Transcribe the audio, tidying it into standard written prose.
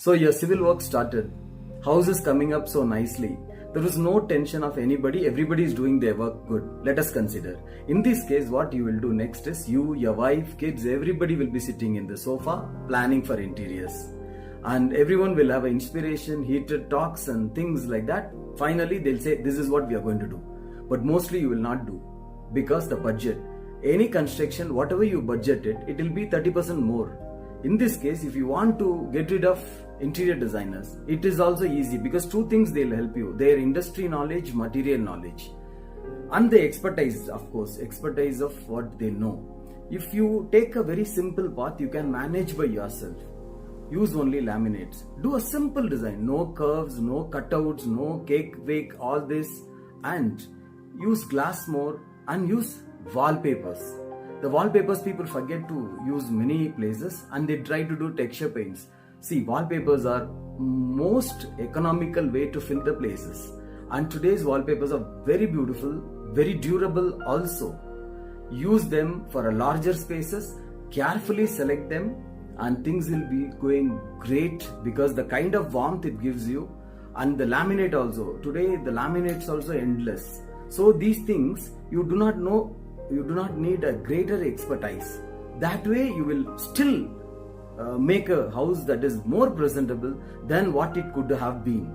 So your civil work started. House is coming up so nicely. There is no tension of anybody. Everybody is doing their work good. Let us consider. In this case, what you will do next is you, your wife, kids, everybody will be sitting in the sofa planning for interiors. And everyone will have an inspiration, heated talks and things like that. Finally, they'll say, this is what we are going to do. But mostly you will not do because the budget. Any construction, whatever you budget it will be 30% more. In this case, if you want to get rid of interior designers, it is also easy because two things they'll help you. Their industry knowledge, material knowledge, and the expertise, of course, expertise of what they know. If you take a very simple path, you can manage by yourself. Use only laminates. Do a simple design, no curves, no cutouts, no cake wake, all this, and use glass more and use wallpapers. The wallpapers people forget to use many places and they try to do texture paints. See, wallpapers are most economical way to fill the places. And today's wallpapers are very beautiful, very durable also. Use them for a larger spaces, carefully select them and things will be going great because the kind of warmth it gives you, and the laminate also. Today the laminates also endless. So these things you do not know. You do not need a greater expertise. That way you will still make a house that is more presentable than what it could have been.